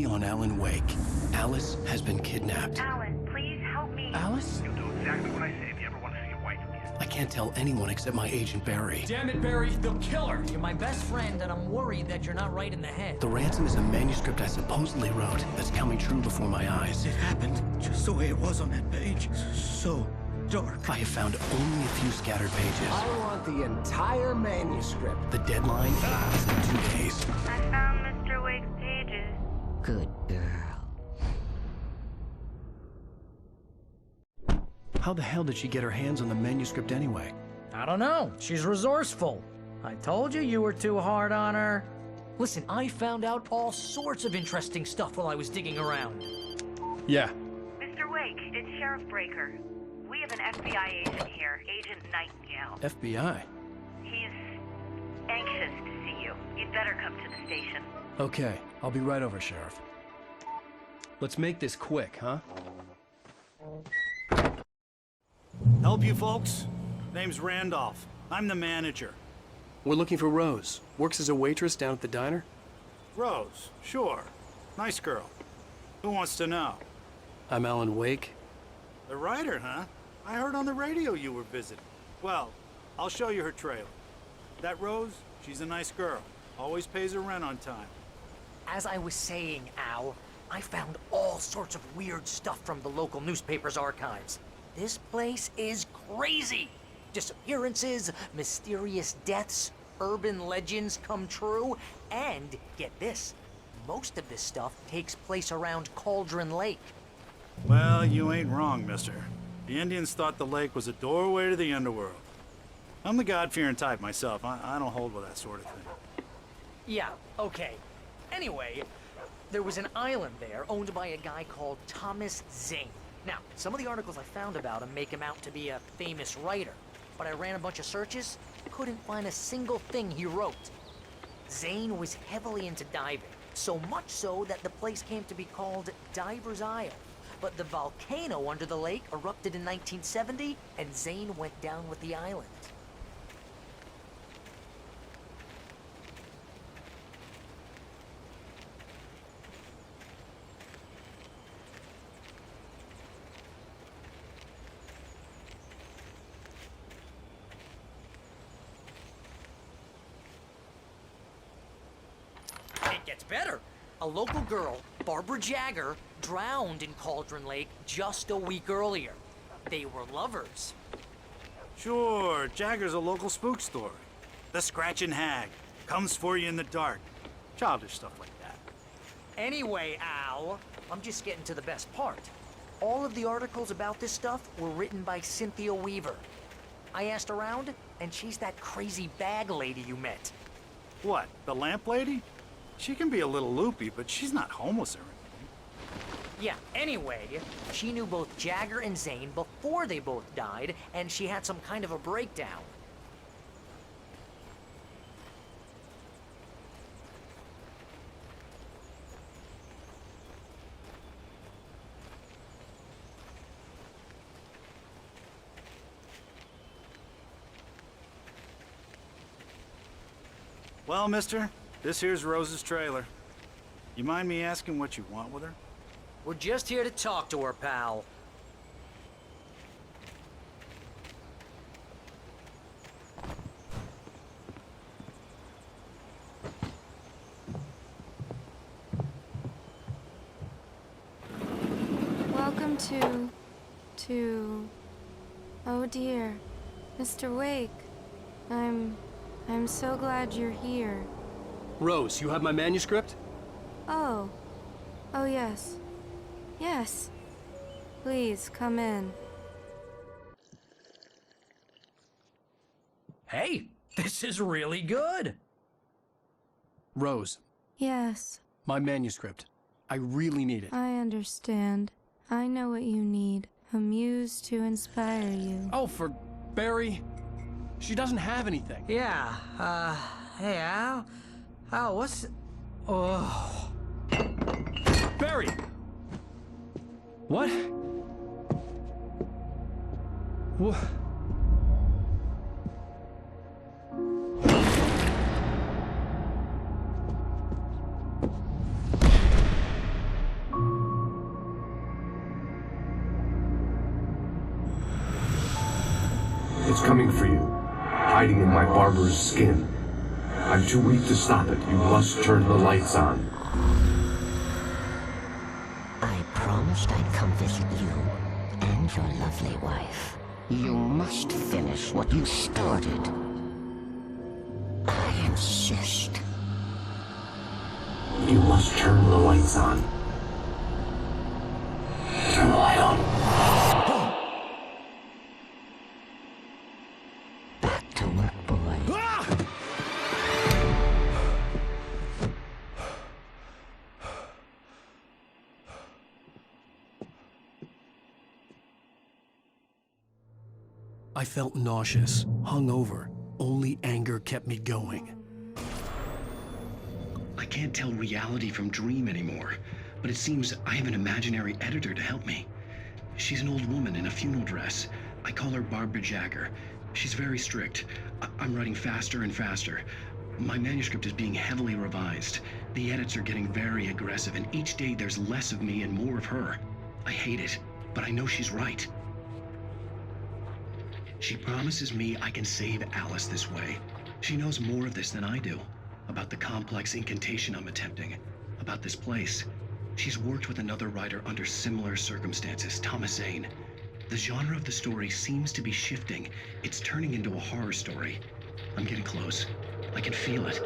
On Alan Wake. Alice has been kidnapped. Alan, please help me. Alice? You'll do exactly what I say if you ever want to see your wife again. I can't tell anyone except my agent Barry. Damn it, Barry, they'll kill her! You're my best friend, and I'm worried that you're not right in the head. The ransom is a manuscript I supposedly wrote that's coming true before my eyes. It happened just the way it was on that page. So dark. I have found only a few scattered pages. I want the entire manuscript. The deadline is in 2 days. I found Mr. Wake's pages. Good girl. How the hell did she get her hands on the manuscript anyway? I don't know. She's resourceful. I told you you were too hard on her. Listen, I found out all sorts of interesting stuff while I was digging around. Yeah. Mr. Wake, it's Sheriff Breaker. We have an FBI agent here, Agent Nightingale. FBI? He's anxious to see you. You'd better come to the station. Okay, I'll be right over, Sheriff. Let's make this quick, huh? Help you folks? Name's Randolph. I'm the manager. We're looking for Rose. Works as a waitress down at the diner. Rose, sure. Nice girl. Who wants to know? I'm Alan Wake. The writer, huh? I heard on the radio you were visiting. Well, I'll show you her trailer. That Rose, she's a nice girl. Always pays her rent on time. As I was saying, Al, I found all sorts of weird stuff from the local newspaper's archives. This place is crazy. Disappearances, mysterious deaths, urban legends come true, and get this, most of this stuff takes place around Cauldron Lake. Well, you ain't wrong, mister. The Indians thought the lake was a doorway to the underworld. I'm the God-fearing type myself. I don't hold with that sort of thing. Yeah, okay. Anyway, there was an island there owned by a guy called Thomas Zane. Now, some of the articles I found about him make him out to be a famous writer, but I ran a bunch of searches, couldn't find a single thing he wrote. Zane was heavily into diving, so much so that the place came to be called Diver's Isle. But the volcano under the lake erupted in 1970, and Zane went down with the island. It gets better. A local girl, Barbara Jagger, drowned in Cauldron Lake just a week earlier. They were lovers. Sure, Jagger's a local spook story. The Scratching Hag. Comes for you in the dark. Childish stuff like that. Anyway, Al, I'm just getting to the best part. All of the articles about this stuff were written by Cynthia Weaver. I asked around, and she's that crazy bag lady you met. What, the lamp lady? She can be a little loopy, but she's not homeless or anything. Yeah, anyway, she knew both Jagger and Zane before they both died, and she had some kind of a breakdown. Well, mister, this here's Rose's trailer. You mind me asking what you want with her? We're just here to talk to her, pal. Welcome to... Oh dear, Mr. Wake. I'm so glad you're here. Rose, you have my manuscript? Oh. Oh yes. Yes. Please, come in. Hey, this is really good. Rose, Yes, my manuscript. I really need it. I understand. I know what you need. A muse to inspire you. Oh, for Barry. She doesn't have anything. Yeah, hey, Al? Al, what's... Oh... Barry! What? What? It's coming for you, hiding in my barber's skin. I'm too weak to stop it. You must turn the lights on. I promised I'd come visit you and your lovely wife. You must finish what you started. I insist. You must turn the lights on. Turn the light on. Back to work, boy. I felt nauseous, hungover. Only anger kept me going. I can't tell reality from dream anymore, but it seems I have an imaginary editor to help me. She's an old woman in a funeral dress. I call her Barbara Jagger. She's very strict. I'm writing faster and faster. My manuscript is being heavily revised. The edits are getting very aggressive, and each day there's less of me and more of her. I hate it, but I know she's right. She promises me I can save Alice this way. She knows more of this than I do. About the complex incantation I'm attempting. About this place. She's worked with another writer under similar circumstances, Thomas Zane. The genre of the story seems to be shifting. It's turning into a horror story. I'm getting close. I can feel it.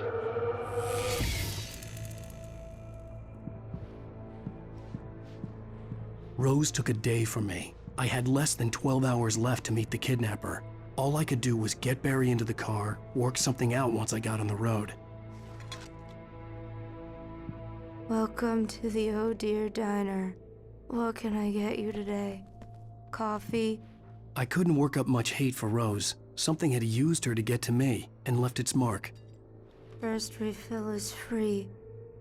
Rose took a day from me. I had less than 12 hours left to meet the kidnapper. All I could do was get Barry into the car, work something out once I got on the road. Welcome to the Oh Dear Diner. What can I get you today? Coffee? I couldn't work up much hate for Rose. Something had used her to get to me and left its mark. First refill is free.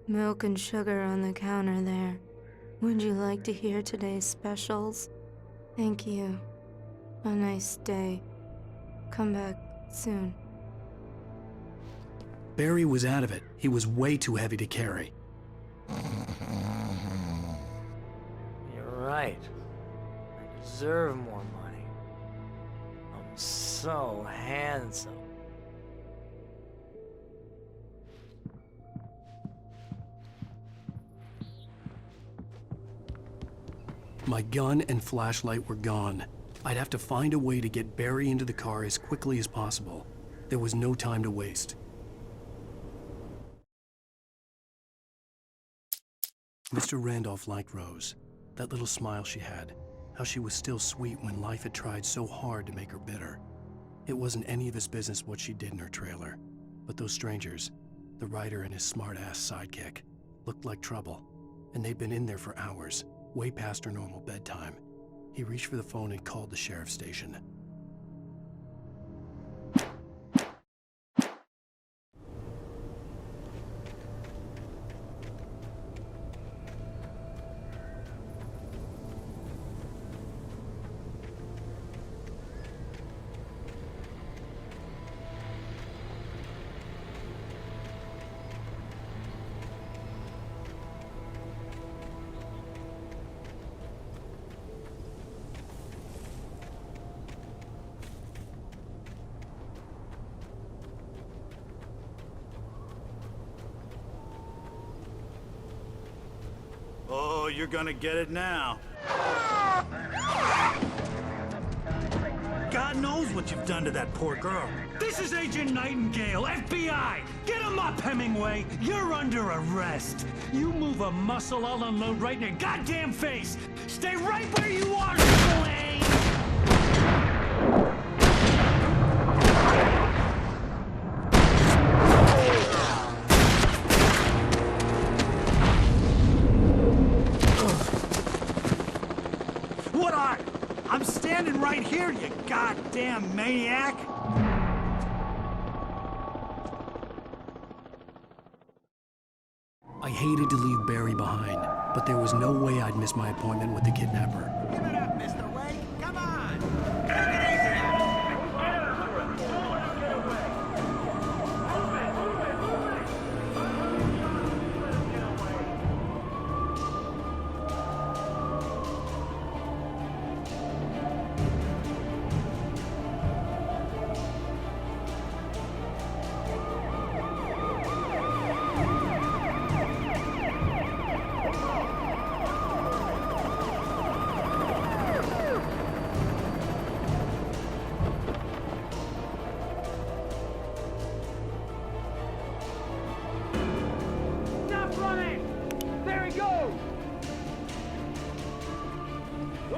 Milk and sugar on the counter there. Would you like to hear today's specials? Thank you. A nice day. Come back soon. Barry was out of it. He was way too heavy to carry. You're right. I deserve more money. I'm so handsome. My gun and flashlight were gone. I'd have to find a way to get Barry into the car as quickly as possible. There was no time to waste. Mr. Randolph liked Rose. That little smile she had. How she was still sweet when life had tried so hard to make her bitter. It wasn't any of his business what she did in her trailer. But those strangers, the writer and his smart-ass sidekick, looked like trouble. And they'd been in there for hours. Way past her normal bedtime. He reached for the phone and called the sheriff's station. Oh, you're gonna get it now. God knows what you've done to that poor girl. This is Agent Nightingale, FBI! Get him up, Hemingway! You're under arrest! You move a muscle, I'll unload right in your goddamn face! Stay right where you are, Slane! What are? I'm standing right here, you goddamn maniac! I hated to leave Barry behind, but there was no way I'd miss my appointment with the kidnapper. Give it up, Mr. Wade. Come on. Take it easy.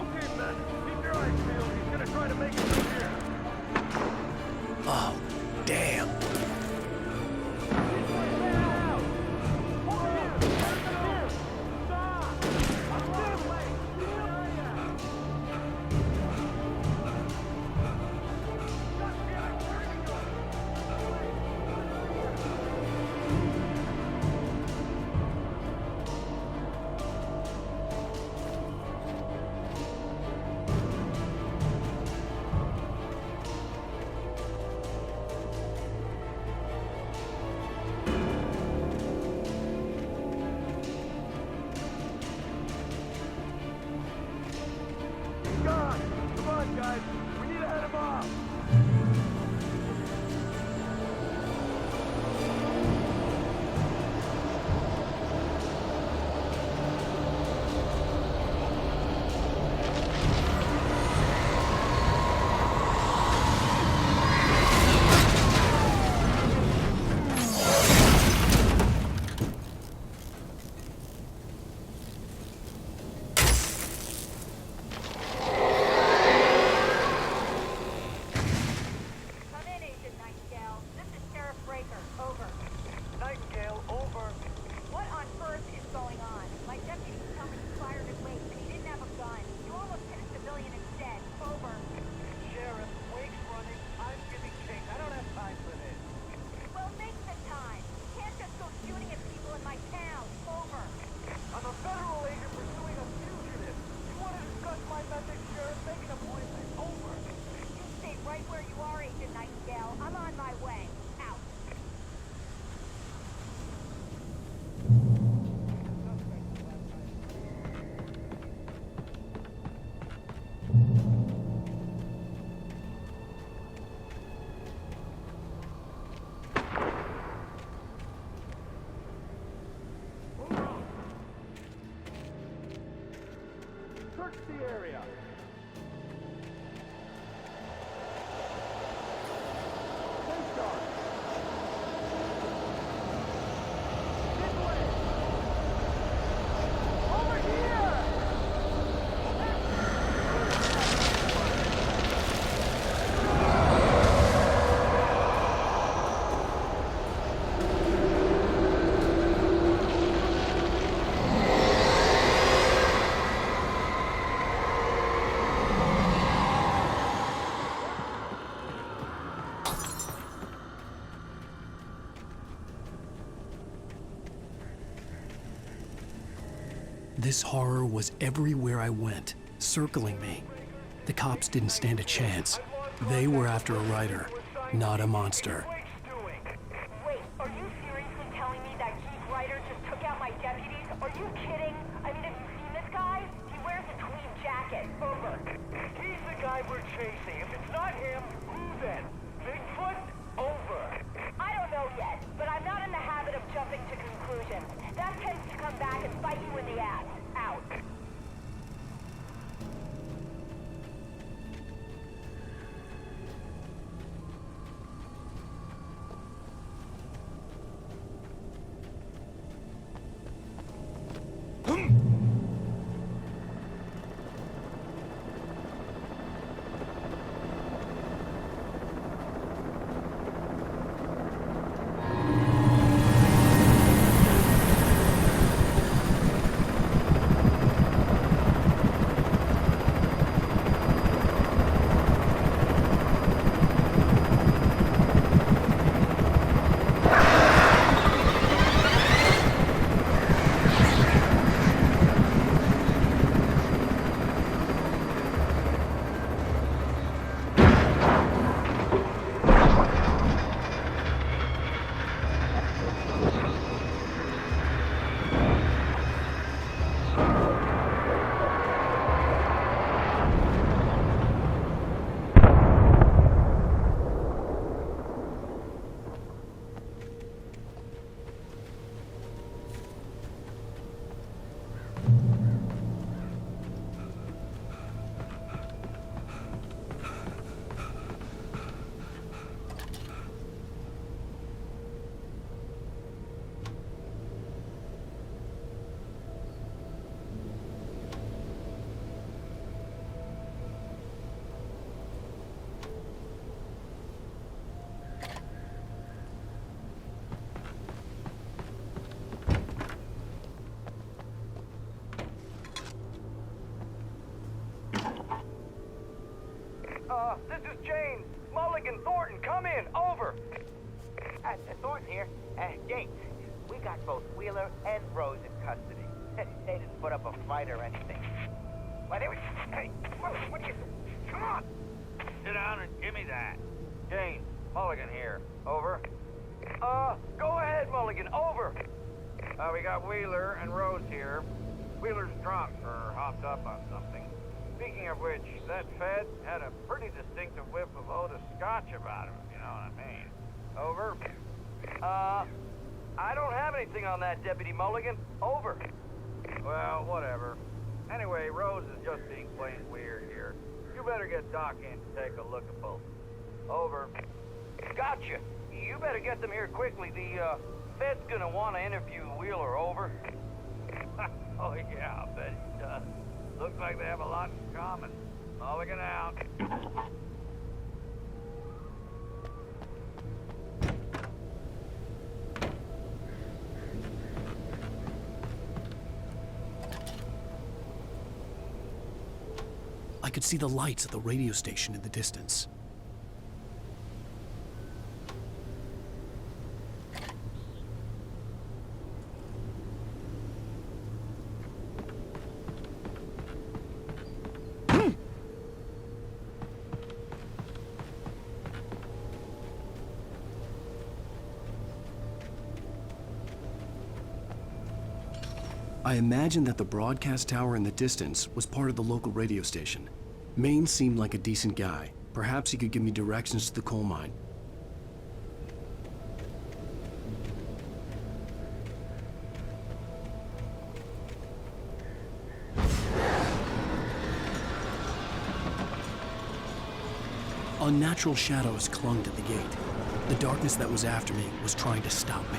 Okay, man. Keep your eyes peeled. He's gonna try to make it through here. Oh, damn. God! Come on, guys. We need to head him off. Come in, Agent Nightingale. This is Sheriff Breaker. Over. Nightingale, over. What on earth is going on? My deputies tell me you fired at Wake, but he didn't have a gun. You almost hit a civilian instead. Over. Sheriff, Wake's running. I'm giving chase. I don't have time for this. Well, make the time. You can't just go shooting at people in my town. Over. I'm a federal agent pursuing a fugitive. You want to discuss my methods, Sheriff? Make an appointment. Over. You stay right where you are, Agent Nightingale. I'm on my way. Out. Search the area. Stay sharp. This way. Over here! This horror was everywhere I went, circling me. The cops didn't stand a chance. They were after a writer, not a monster. Wait, are you seriously telling me that Keith Ryder just took out my deputies? Are you kidding? I mean, have you seen this guy? He wears a tweed jacket. Over. He's the guy we're chasing. If it's not him, who then? Bigfoot? Over. I don't know yet, but I'm not in the habit of jumping to conclusions. That tends to come back and bite you in the ass. Out. This is James. Mulligan, Thornton, come in. Over. Thornton here. James, we got both Wheeler and Rose in custody. They didn't put up a fight or anything. Why, they were... Hey, what are you... Come on! Sit down and give me that. James, Mulligan here. Over. Go ahead, Mulligan. Over. We got Wheeler and Rose here. Wheeler's drunk or hopped up on something. Speaking of which, that Fed had a pretty distinctive whiff of Otis Scotch about him, if you know what I mean. Over. I don't have anything on that, Deputy Mulligan. Over. Well, whatever. Anyway, Rose is just being plain weird here. You better get Doc in to take a look at both. Over. Gotcha. You better get them here quickly. The, Fed's gonna want to interview Wheeler. Over. Oh, yeah, I bet he does. Looks like they have a lot in common. Mulligan out. I could see the lights at the radio station in the distance. I imagined that the broadcast tower in the distance was part of the local radio station. Maine seemed like a decent guy. Perhaps he could give me directions to the coal mine. Unnatural shadows clung to the gate. The darkness that was after me was trying to stop me.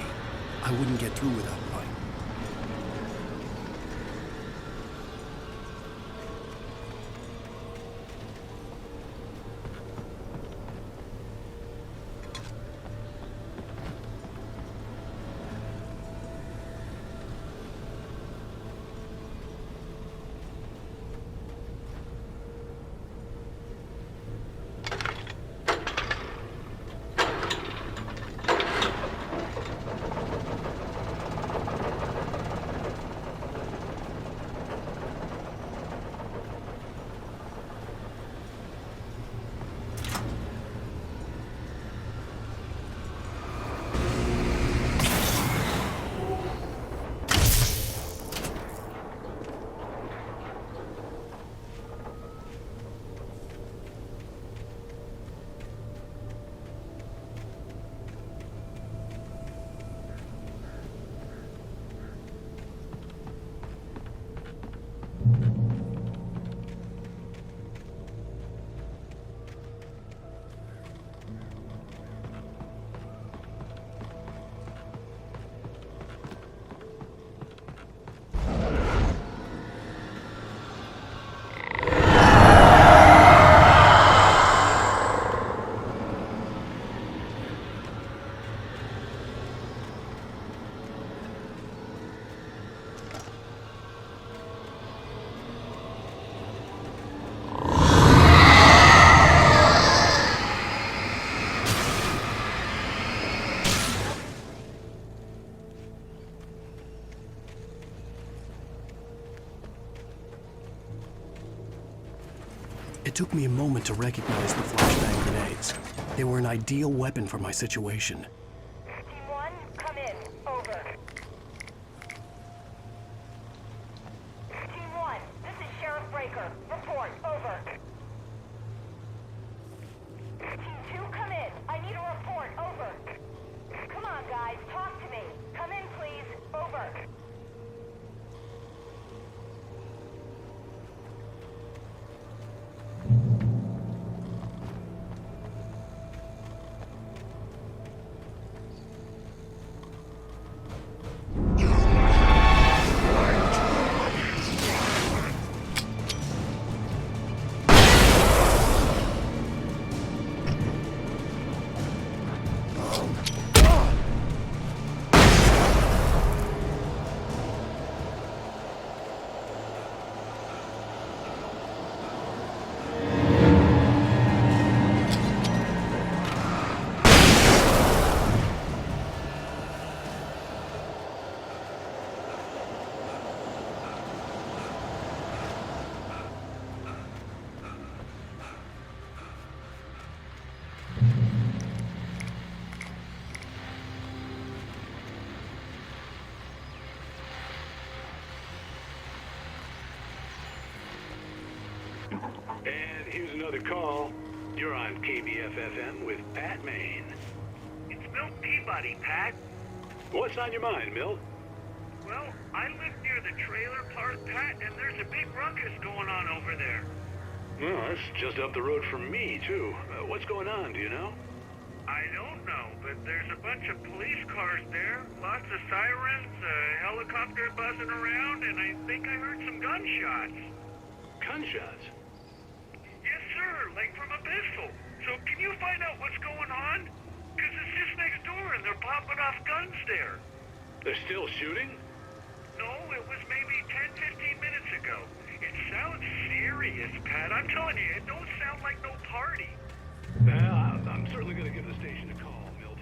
I wouldn't get through without light. It took me a moment to recognize the flashbang grenades. They were an ideal weapon for my situation. Team 1, come in. Over. Team 1, this is Sheriff Breaker. Report. Over. Team 2, come in. I need a report. Over. Come on, guys. Talk to me. Come in, please. Over. And here's another call. You're on KBF-FM with Pat Maine. It's Milt Peabody, Pat. What's on your mind, Milt? Well, I live near the trailer park, Pat, and there's a big ruckus going on over there. Well, that's just up the road from me, too. What's going on, do you know? I don't know, but there's a bunch of police cars there, lots of sirens, a helicopter buzzing around, and I think I heard some gunshots. Gunshots? Yes, sir, like from a pistol. So can you find out what's going on? Because it's just next door and they're popping off guns there. They're still shooting? No, it was maybe 10, 15 minutes ago. It sounds serious, Pat. I'm telling you, it don't sound like no party. I'm certainly going to give the station a call, Milt.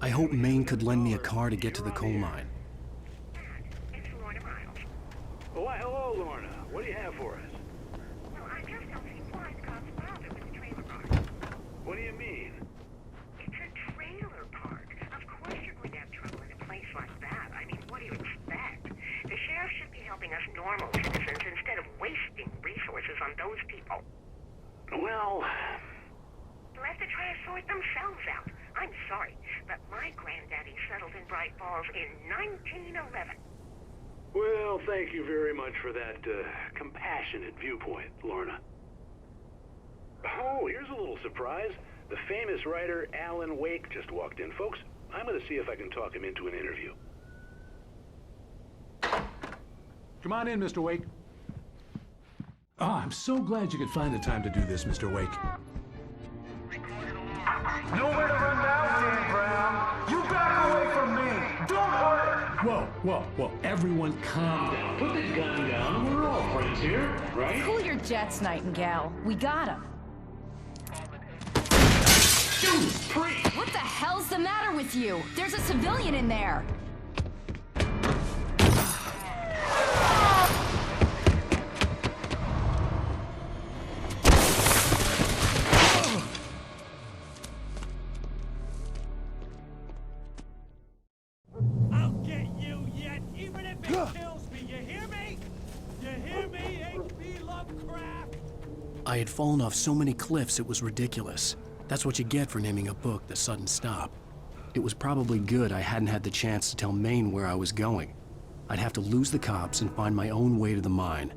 I hoped Maine could lend me a car to get to the coal mine. Oh, why, hello, Lorna. What do you have for us? Well, I just don't see why the cops found it with the trailer park. What do you mean? It's a trailer park. Of course you're going to have trouble in a place like that. I mean, what do you expect? The sheriff should be helping us normal citizens instead of wasting resources on those people. Well... Let the trash sort themselves out. I'm sorry, but my granddaddy settled in Bright Falls in 1911. Well, thank you very much for that compassionate viewpoint, Lorna. Oh, here's a little surprise. The famous writer Alan Wake just walked in. Folks, I'm going to see if I can talk him into an interview. Come on in, Mr. Wake. Oh, I'm so glad you could find the time to do this, Mr. Wake. Nowhere to run now, Dan Brown. You back away from me. Don't hurt. Whoa. Everyone calm down. Put the gun down. We're all friends here, right? Cool your jets, Nightingale. We got him. Judas Priest! What the hell's the matter with you? There's a civilian in there. I'll get you yet, even if it kills me. You hear me? You hear me, H.P. Lovecraft? I had fallen off so many cliffs it was ridiculous. That's what you get for naming a book The Sudden Stop. It was probably good I hadn't had the chance to tell Maine where I was going. I'd have to lose the cops and find my own way to the mine.